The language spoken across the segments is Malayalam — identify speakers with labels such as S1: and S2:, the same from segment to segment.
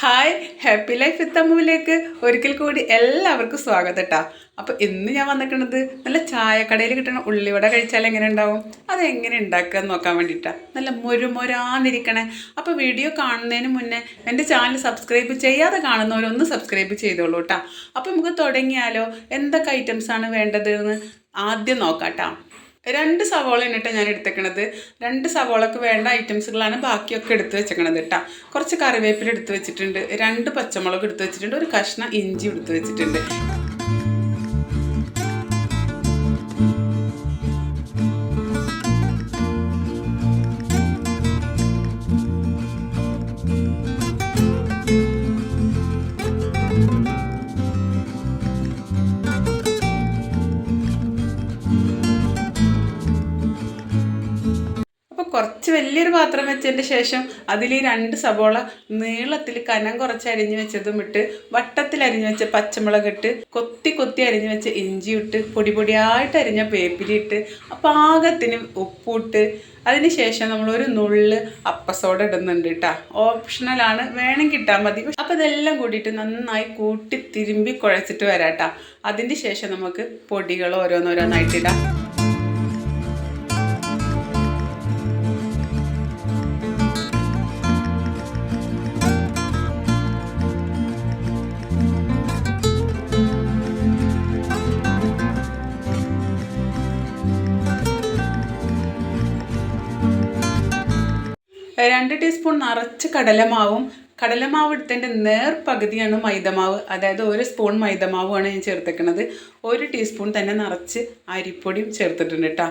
S1: ഹായ്, ഹാപ്പി ലൈഫ് വിത്ത് അമ്മുവിലേക്ക് ഒരിക്കൽ കൂടി എല്ലാവർക്കും സ്വാഗതം കേട്ടോ. അപ്പോൾ ഇന്ന് ഞാൻ വന്നിരിക്കുന്നത് നല്ല ചായക്കടയിൽ കിട്ടുന്ന ഉള്ളിവട കഴിച്ചാൽ എങ്ങനെ ഉണ്ടാവും, അതെങ്ങനെ ഉണ്ടാക്കുക എന്ന് നോക്കാൻ വേണ്ടിയിട്ടാണ്. നല്ല മൊരുമൊരാന്നിരിക്കണേ. അപ്പോൾ വീഡിയോ കാണുന്നതിന് മുന്നേ എൻ്റെ ചാനൽ സബ്സ്ക്രൈബ് ചെയ്യാതെ കാണുന്നവരൊന്ന് സബ്സ്ക്രൈബ് ചെയ്തോളൂ കേട്ടോ. അപ്പോൾ നമുക്ക് തുടങ്ങിയാലോ? എന്തൊക്കെ ഐറ്റംസാണ് വേണ്ടത് എന്ന് ആദ്യം നോക്കാം കേട്ടോ. 2 സവോള എന്നിട്ട് ഞാൻ എടുത്തേക്കണത്. 2 സവോളക്ക് വേണ്ട ഐറ്റംസുകളാണ് ബാക്കിയൊക്കെ എടുത്ത് വെച്ചേക്കണത് കേട്ടോ. കുറച്ച് കറിവേപ്പില എടുത്ത് വെച്ചിട്ടുണ്ട്, 2 പച്ചമുളക് എടുത്ത് വെച്ചിട്ടുണ്ട്, ഒരു കഷ്ണം ഇഞ്ചി എടുത്ത് വെച്ചിട്ടുണ്ട്. കുറച്ച് വലിയൊരു പാത്രം വെച്ചതിൻ്റെ ശേഷം അതിൽ ഈ 2 സവോള നീളത്തിൽ കനം കുറച്ച് അരിഞ്ഞ് വെച്ചതും ഇട്ട്, വട്ടത്തിൽ അരിഞ്ഞ് വെച്ച പച്ചമുളക് ഇട്ട്, കൊത്തി കൊത്തി അരിഞ്ഞ് വെച്ച ഇഞ്ചി ഇട്ട്, പൊടി പൊടിയായിട്ട് അരിഞ്ഞ വേപ്പില ഇട്ട്, പാകത്തിന് ഉപ്പിട്ട്, അതിന് ശേഷം നമ്മൾ ഒരു നുള്ള് അപ്പസോഡ ഇടുന്നുണ്ട് കേട്ടോ. ഓപ്ഷണലാണ്, വേണമെങ്കിൽ ഇട്ടാൽ മതി. അപ്പോൾ ഇതെല്ലാം കൂടിയിട്ട് നന്നായി കൂട്ടി തിരുമ്പി കുഴച്ചിട്ട് വരാം കേട്ടോ. അതിന് ശേഷം നമുക്ക് പൊടികൾ ഓരോന്നോരോന്നായിട്ടിടാം. രണ്ട് ടീസ്പൂൺ നിറച്ച് കടലമാവ് എടുത്തതിൻ്റെ നേർപകുതിയാണ് മൈദമാവ്. അതായത് 1 സ്പൂൺ മൈദമാവുമാണ് ഞാൻ ചേർത്തേക്കുന്നത്. 1 ടീസ്പൂൺ തന്നെ നിറച്ച് അരിപ്പൊടിയും ചേർത്തിട്ടുണ്ട് കേട്ടോ.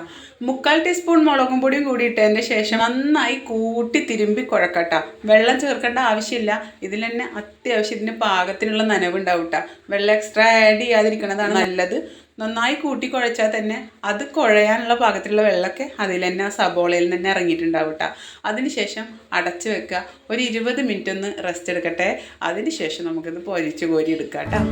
S1: 3/4 ടീസ്പൂൺ മുളകും പൊടിയും കൂടി ഇട്ടതിൻ്റെ ശേഷം നന്നായി കൂട്ടി തിരുമ്പി കുഴക്കട്ടോ. വെള്ളം ചേർക്കേണ്ട ആവശ്യമില്ല. ഇതിൽ തന്നെ അത്യാവശ്യത്തിന് പാകത്തിനുള്ള നനവുണ്ടാവും കേട്ടോ. വെള്ളം എക്സ്ട്രാ ആഡ് ചെയ്യാതിരിക്കണതാണ് നല്ലത്. നന്നായി കൂട്ടി കുഴച്ചാൽ തന്നെ അത് കുഴയാനുള്ള പാകത്തിലുള്ള വെള്ളമൊക്കെ അതിൽ തന്നെ ആ സബോളയിൽ തന്നെ ഇറങ്ങിയിട്ടുണ്ടാവും കേട്ടോ. അതിനുശേഷം അടച്ച് വെക്കുക. ഒരു 20 മിനിറ്റ് ഒന്ന് റെസ്റ്റ് എടുക്കട്ടെ. അതിന് ശേഷം നമുക്കിത് പൊരിച്ച് കോരി എടുക്കാം കേട്ടോ.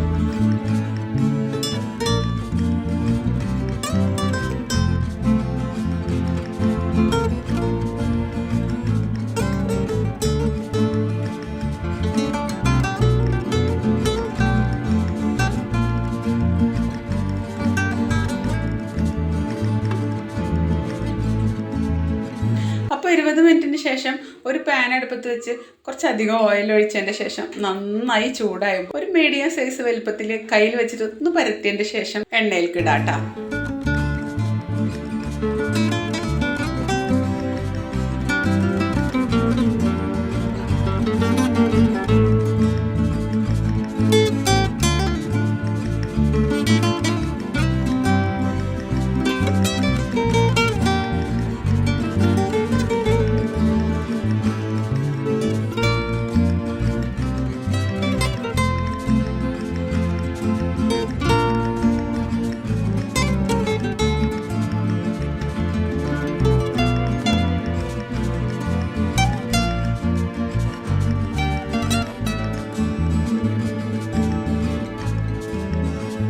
S1: അപ്പോൾ 20 മിനിറ്റിന് ശേഷം ഒരു പാൻ അടുപ്പത്ത് വെച്ച് കുറച്ചധികം ഓയിൽ ഒഴിച്ചതിൻ്റെ ശേഷം നന്നായി ചൂടായുമ്പോൾ ഒരു മീഡിയം സൈസ് വലുപ്പത്തിൽ കയ്യിൽ വെച്ചിട്ട് ഒന്ന് പരത്തിയതിൻ്റെ ശേഷം എണ്ണയിലേക്ക് ഇടാട്ടോ.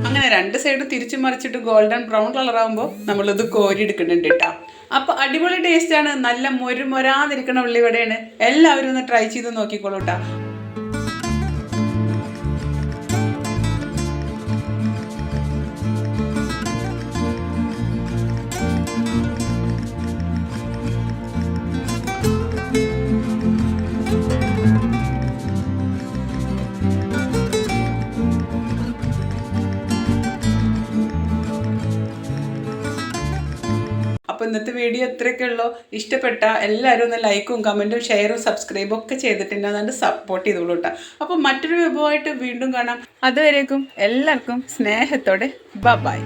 S1: അങ്ങനെ 2 സൈഡും തിരിച്ചു മറിച്ചിട്ട് ഗോൾഡൻ ബ്രൗൺ കളറാകുമ്പോൾ നമ്മളിത് കോരി എടുക്കുന്നുണ്ട് കേട്ടോ. അപ്പോൾ അടിപൊളി ടേസ്റ്റാണ്. നല്ല മൊരുമൊരാന്നിരിക്കണ ഉള്ളിവടയാണ്. എല്ലാവരും ഒന്ന് ട്രൈ ചെയ്ത് നോക്കിക്കോളൂ കേട്ടോ. അപ്പോൾ ഇന്നത്തെ വീഡിയോ ഇത്രയൊക്കെ ഉള്ളൂ. ഇഷ്ടപ്പെട്ട എല്ലാവരും ഒന്ന് ലൈക്കും കമൻറ്റും ഷെയറും സബ്സ്ക്രൈബും ഒക്കെ ചെയ്തിട്ടുണ്ട്. അതുകൊണ്ട് സപ്പോർട്ട് ചെയ്തോളൂ കേട്ടോ. അപ്പോൾ മറ്റൊരു വിഭവമായിട്ട് വീണ്ടും കാണാം. അതുവരേക്കും എല്ലാവർക്കും സ്നേഹത്തോടെ ബൈ.